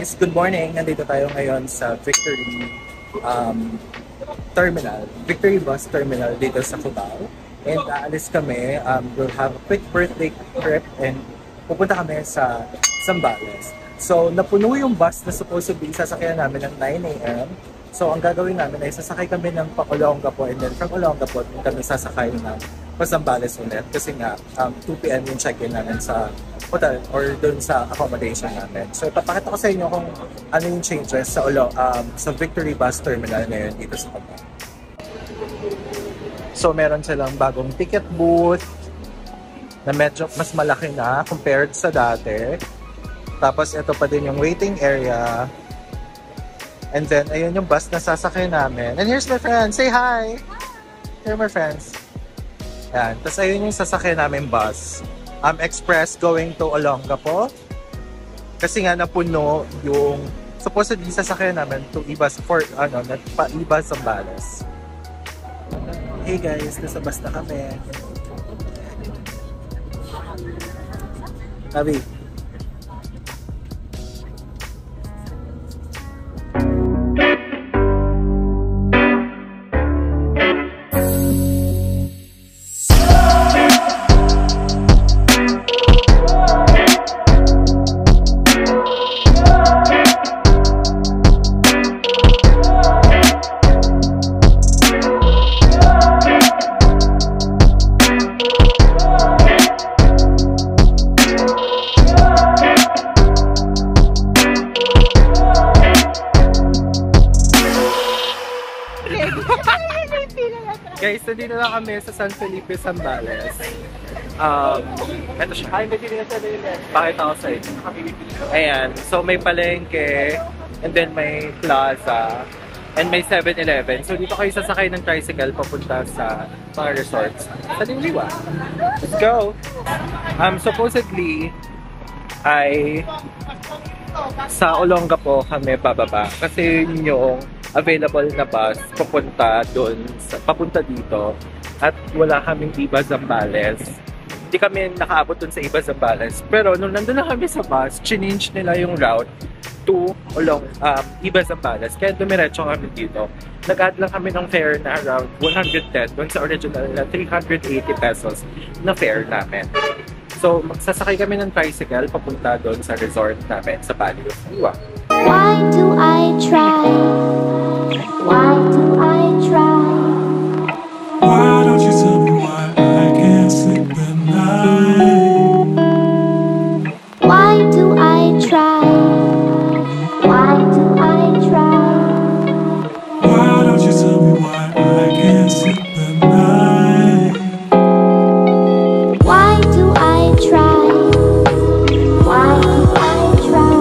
guys, good morning. Nandito tayo ngayon sa Victory Terminal, Victory Bus Terminal dito sa Cubao. And aalis kami, we'll have a quick birthday trip and pupunta kami sa Zambales. So napuno yung bus na supposedly sasakyan namin ng 9 AM. So ang gagawin namin ay sasakay kami ng pa-Olongapo and then from Olongapo kami sasakay ng pa-Zambales ulit kasi nga 2 PM yung check-in namin sa hotel or dun sa accommodation namin. So ipapakita ko sa inyo kung ano yung changes sa Victory Bus Terminal ngayon dito sa Cubao. So meron silang bagong ticket booth na medyo mas malaki na compared sa dati. Tapos ito pa din yung waiting area. And then ayun yung bus na sasakay namin. And here's my friend. Say hi! Here are my friends. Yan. Tapos ayun yung sasakay namin bus. Express going to Olongapo. Kasi nga napuno yung supposedly sasakyan namin to Ibas for Ibas Zambales. Hey guys, nasa bus na kami. Tabi. Guys, nandito na kami sa San Felipe, Zambales. Ito siya. Pakita ko sa inyo. Ayan. So, may palengke, and then may plaza, and may 7-Eleven. So, dito kayo sasakay ng tricycle papunta sa mga resorts sa Liwa. Let's go! Supposedly, ay sa Olongapo kami bababa. Kasi yun yung available na bus papunta dito at wala kaming Iba Zambales. Hindi kami nakaabot dun sa Iba Zambales. Pero nung nandun na kami sa bus, change nila yung route to Iba Zambales. Kaya dumiretso kami dito. Nag-add lang kami ng fare na around 110 dun sa original na 380 pesos na fare namin. So magsasakay kami ng tricycle papunta dun sa resort namin sa Valley of Liwa. Why do I try? Why do I try? Why don't you tell me why I can't sleep at night? Why do I try? Why do I try? Why don't you tell me why I can't sleep at night? Why do I try? Why do I try?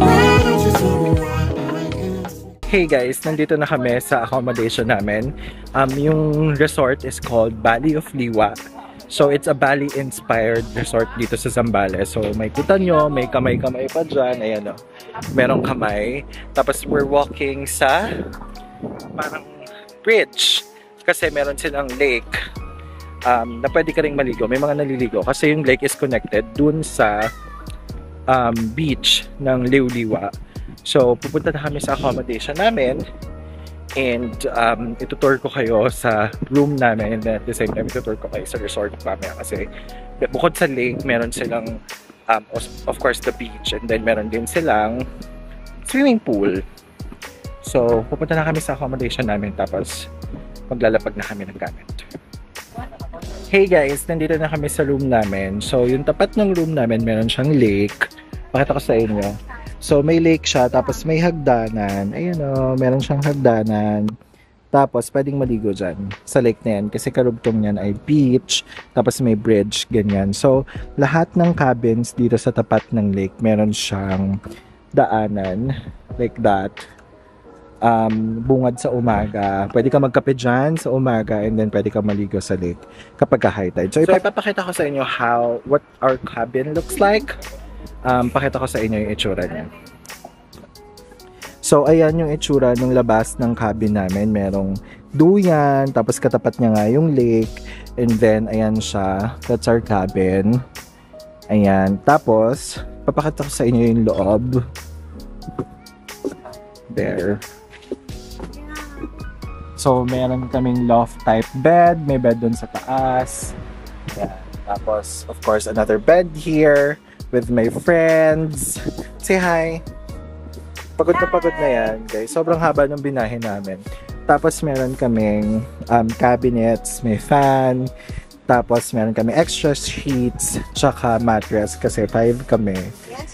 Why don't you tell me why I can't sleep? Hey guys, nandito na kami sa accommodation namin. Yung resort is called Valley of Liwa. So it's a Bali-inspired resort dito sa Zambales. So may kita nyo, may kamay-kamay pa dyan. Ayan o, merong kamay. Tapos we're walking sa parang bridge. Kasi meron silang lake na pwede ka ring maligo. May mga naliligo. Kasi yung lake is connected dun sa beach ng Liuliwa. So pupunta na kami sa accommodation namin. And itutour ko kayo sa room namin and then at the same time itutour ko kayo sa resort namin kasi bukod sa lake meron silang of course the beach and then meron din silang swimming pool. So pupunta na kami sa accommodation namin tapos maglalapag na kami ng gamit. Hey guys, nandito na kami sa room namin. So yung tapat ng room namin meron siyang lake. Pakita ko sa inyo. So, may lake siya, tapos may hagdanan. Ayun o, meron siyang hagdanan. Tapos, pwedeng maligo dyan sa lake na yan. Kasi karugtong niyan ay beach, tapos may bridge, ganyan. So, lahat ng cabins dito sa tapat ng lake, meron siyang daanan, like that. Bungad sa umaga. Pwede ka magkape dyan sa umaga, and then pwede ka maligo sa lake kapag high tide. So, ipapakita ko sa inyo what our cabin looks like. Pakita ko sa inyo yung itsura niya. So, ayan yung itsura ng labas ng cabin namin. Merong duyan, tapos katapat niya nga yung lake. And then, ayan siya. That's our cabin. Ayan. Tapos, Papakita ko sa inyo yung loob. There. So, meron kaming loft type bed. May bed dun sa taas. Yan. Tapos, of course, another bed here with my friends. Say hi! Pagod na yan, guys. Sobrang haba ng binahe namin. Tapos, meron kaming cabinets, may fan. Tapos, meron kami extra sheets, tsaka mattress kasi 5 kami.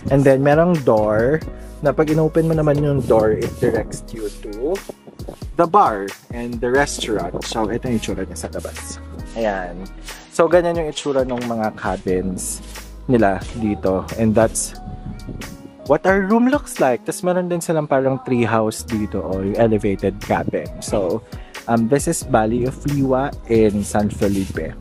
And then, merong door na pag inopen mo naman yung door, it directs you to the bar and the restaurant. So, ito yung itsura niya sa labas. Ayan. So, ganyan yung itsura ng mga cabins nila dito. And that's what our room looks like. Tapos, meron din silang parang tree house dito o yung elevated cabin. So, this is Valley of Liwa in San Felipe.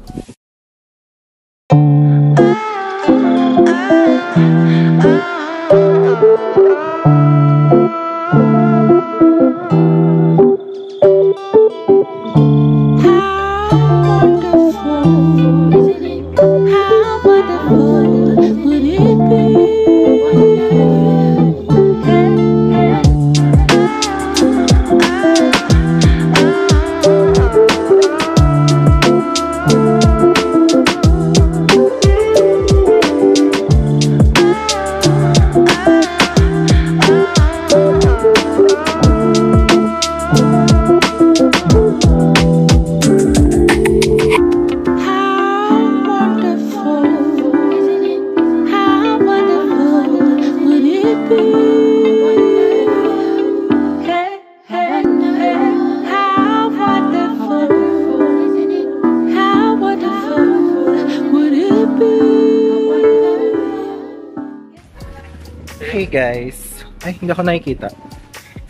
Hey guys! Ay, hindi ako nakikita.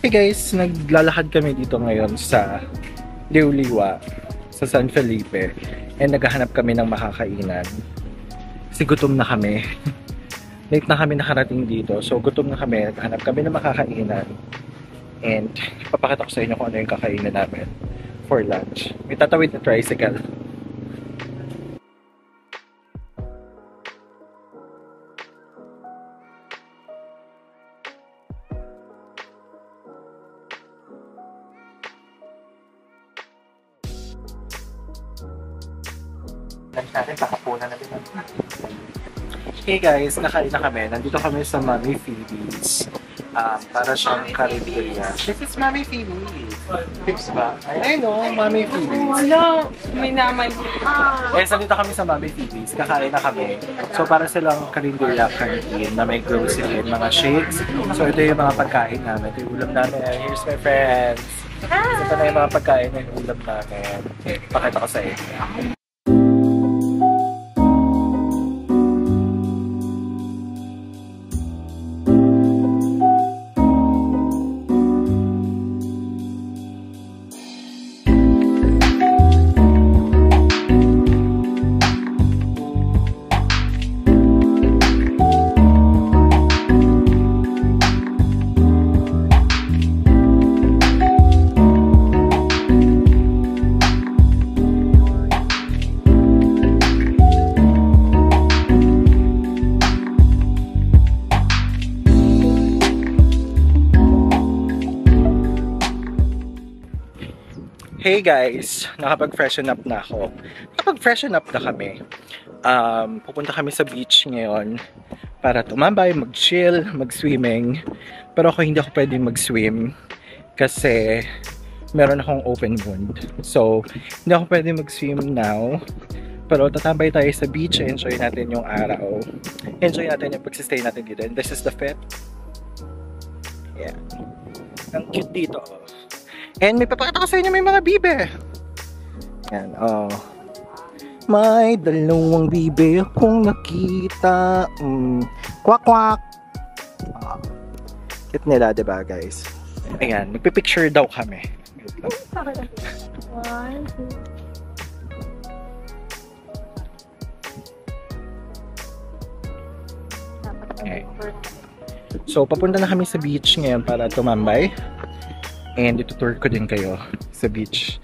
Hey guys, naglalakad kami dito ngayon sa Liuliwa, sa San Felipe. And naghahanap kami ng makakainan. Kasi gutom na kami. Late na kami nakarating dito. So gutom na kami, naghahanap kami ng makakainan. And papakita ko sa inyo kung ano yung kakainan namin for lunch. May tatawid na tricycle. Hey guys, nakain na kami. Nandito kami sa Mami Phoebe's. Para siyang karinderya. This is Mami Phoebe's. Tips ba? I know, Mami Phoebe's. Wala, may naman. Nandito kami sa Mami Phoebe's. Kakain na kami. So para silang karinderya canteen na may grocery and mga shakes. So ito yung mga pagkain namin. Ito yung ulam namin. Here's my friends. So ito na yung mga pagkain na yung ulam namin. Pakita ko sa inyo. Hey guys, nakapag-freshen up na ako. Nakapag-freshen up na kami. Pupunta kami sa beach ngayon para tumambay, mag-chill, mag-swimming. Pero ako hindi ako pwedeng mag-swim kasi meron akong open wound. So, hindi ako pwedeng mag-swim now. Pero tatambay tayo sa beach, enjoy natin yung araw. Enjoy natin yung pagsistay natin dito. And this is the fit. Yeah. Ang cute dito. And may papakita ko sa inyo may mga bibe. Yan, oh. May dalawang bibe akong nakita. Kwak-kwak. Cute nila, diba guys? Ayan, nagpipicture daw kami. One, two. Okay. So, papunta na kami sa beach ngayon para tumambay. And itutour ko din kayo sa beach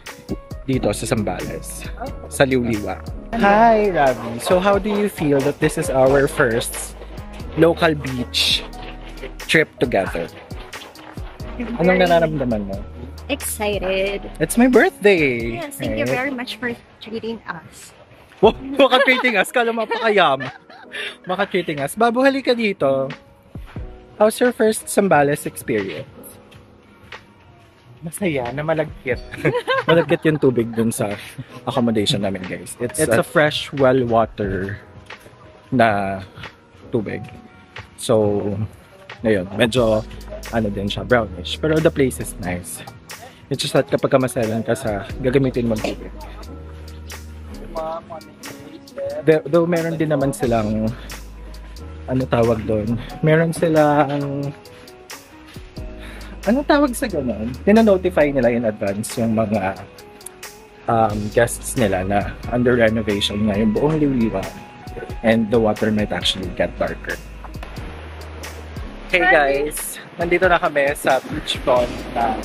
dito sa Zambales, sa Liuliwa. Hi, Ravi. So, how do you feel that this is our first local beach trip together. Anong nararamdaman mo? Excited. It's my birthday! Yes, thank you very much for treating us. Wow, maka-treating us. Kala mapakayam. Maka-treating us. Babu, halika dito. How's your first Zambales experience? Masaya na malagkit. Malagkit yung tubig dun sa accommodation namin, guys. It's a fresh well water na tubig. So, ngayon, medyo ano din siya, brownish. Pero the place is nice. It's just that kapag masalan ka sa gagamitin mo tubig. Though meron din naman silang ano tawag doon? Meron silang ano tawag sa ganun? Tina-notify nila in advance yung mga guests nila na under renovation nga yung buong Liwliwa and the water might actually get darker. Hey guys! Nandito na kami sa beachfront na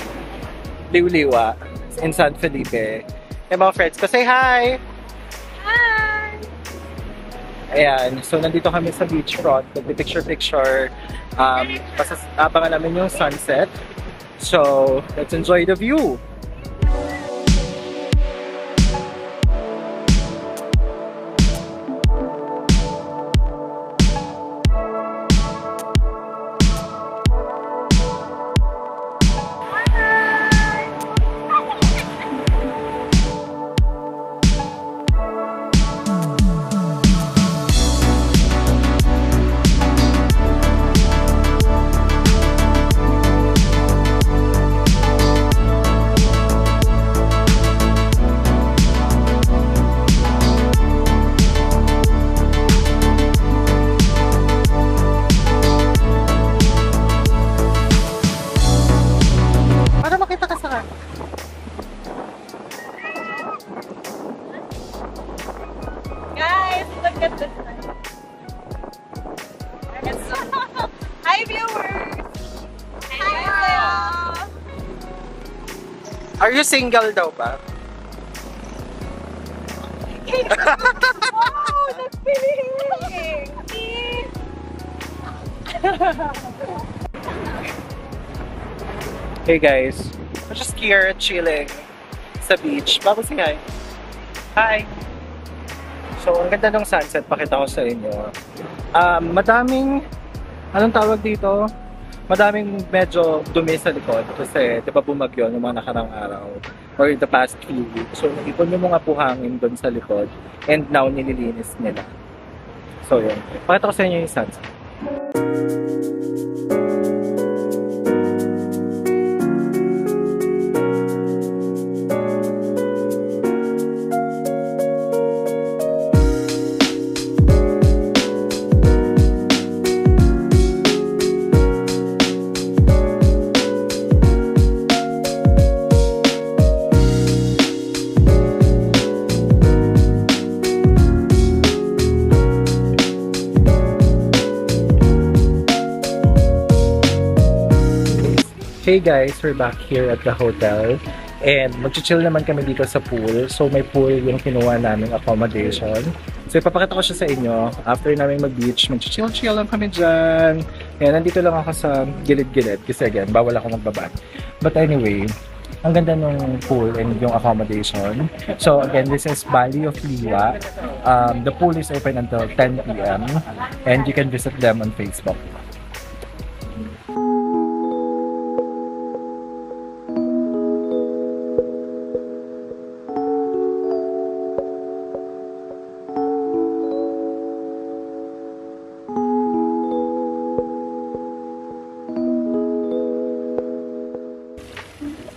Liwliwa in San Felipe. Hey mga friends ko, say hi! Hi! Ayan, so nandito kami sa beachfront, nagpipicture-picture, abangan namin yung sunset. So, let's enjoy the view! Guys, look at this. Hi viewers! Hi! Are you single daw ba? Wow, that's feeling! Hey guys, we're just here chilling sa beach. Bago si hi. Hi! So, ang ganda ng sunset, pakita ko sa inyo. Madaming, anong tawag dito? Madaming medyo dumi sa likod kasi di ba bumagyo ng mga nakarang araw or in the past few weeks. So, naipon yung mga buhangin doon sa likod and now nililinis nila. So, yun. Pakita ko sa inyo yung sunset. Hey guys, we're back here at the hotel and mag-chill naman kami dito sa pool. So may pool yung kinuha naming accommodation. So ipapakita ko siya sa inyo. After namin mag-beach, mag-chill lang kami dyan. Ayan, nandito lang ako sa gilid-gilid kasi again, bawal ako magbaba. But anyway, ang ganda ng pool and yung accommodation. So again, this is Valley of Liwa. The pool is open until 10 PM and you can visit them on Facebook.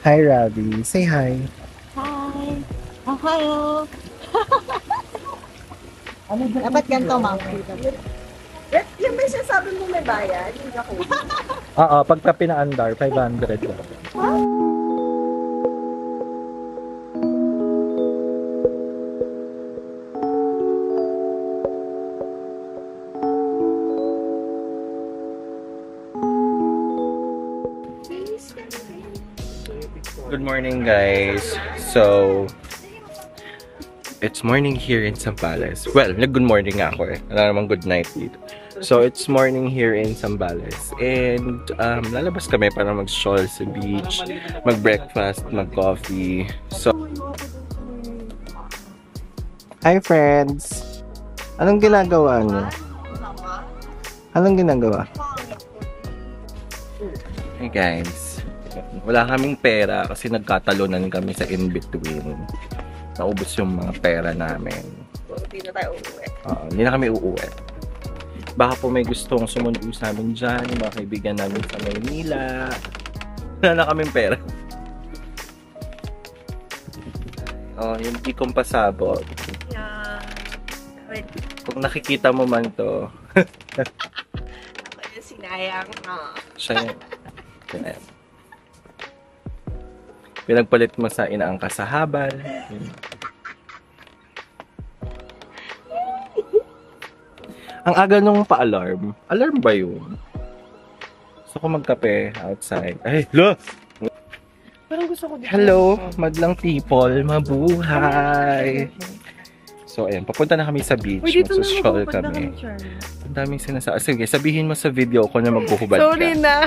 Hi, Ravi. Say hi. Hi! Ohio! Dapat ganito, ma'am. Yung may sinasabi mo may bayad, hindi ako. Oo, pagka pinaandar, 500 lang. Good morning, guys. So, it's morning here in Zambales. Well, nag-good morning nga ako eh. Wala namang good night dito. So, it's morning here in Zambales. And lalabas kami para mag-stroll sa beach, mag-breakfast, mag-coffee. So, hi friends! Anong ginagawa niyo? Anong ginagawa? Hey guys, wala kaming pera kasi nagkatalunan kami sa in-between. Naubos yung mga pera namin. Hindi na tayo uuwi. Hindi na kami uuwi. Baka po may gustong sumundo sa amin dyan, yung mga kaibigan namin sa Maynila. Wala na kaming pera. Yung di kong pasabot. Yeah. Wait. Kung nakikita mo man to. Ako yung sinayang. Siya yun. Pinagpalit mo sa inaangka sa habal. Ang aga nung pa-alarm. Alarm ba yun? Gusto ko magkape outside. Ay, lo! Parang gusto ko dito. Hello, madlang people. Mabuhay! So, ayan. Papunta na kami sa beach. Magsustroll kami. Ang daming sinasabi. Sige, sabihin mo sa video ko na magbuhubad ka. Sorry na.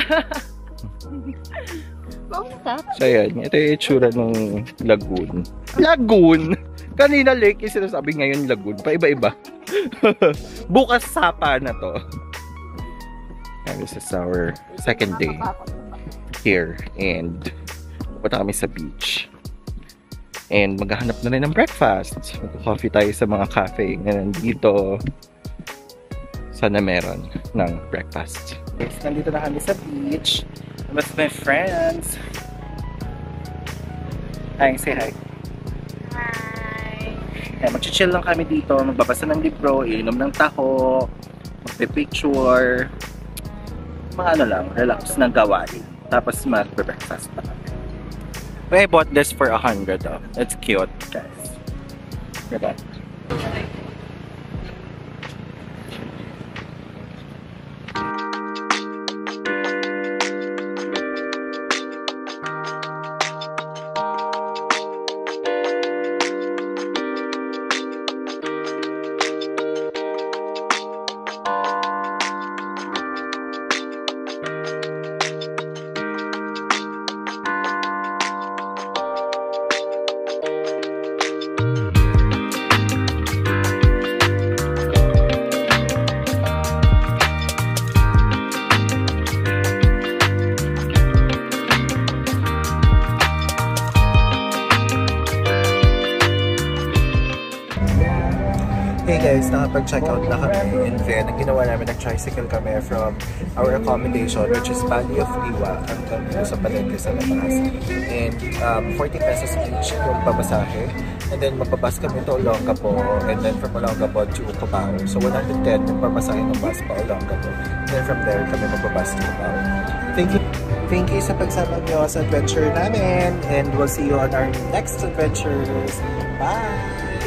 So, ayan. Ito yung itsura ng lagoon. Lagoon! Kanina lake yung sinasabi, ngayon lagoon. Paiba-iba. Bukas sapa na to. And this is our second day here. And punta kami sa beach. And maghahanap na rin ng breakfast. Mag-coffee tayo sa mga cafe na nandito. Sana meron ng breakfast. Yes, nandito na kami sa beach with my friends. Hi, say hi. Hi. Ayan, mag-chill lang kami dito, magbabasa ng libro, iinom ng taho, magpe-picture, mga ano lang, relax ng gawain. Tapos mag-breakfast pa kami. I bought this for 100 oh. It's cute, guys. Diba? Hey guys, nakapag-check out na kami, and then ang ginawa namin, nag-tricycle kami from our accommodation, which is Valley of Liwa, hanggang dito sa Palengke sa labas. And 40 pesos each yung pabasahe. And then magbabas kami to Olongapo, and then from Olongapo to Cubao. So 110 yung pabasahe ng bus pa Olongapo. And then from there kami magbabas to Cubao. Thank you sa pagsama niyo sa adventure namin, and we'll see you on our next adventures. Bye!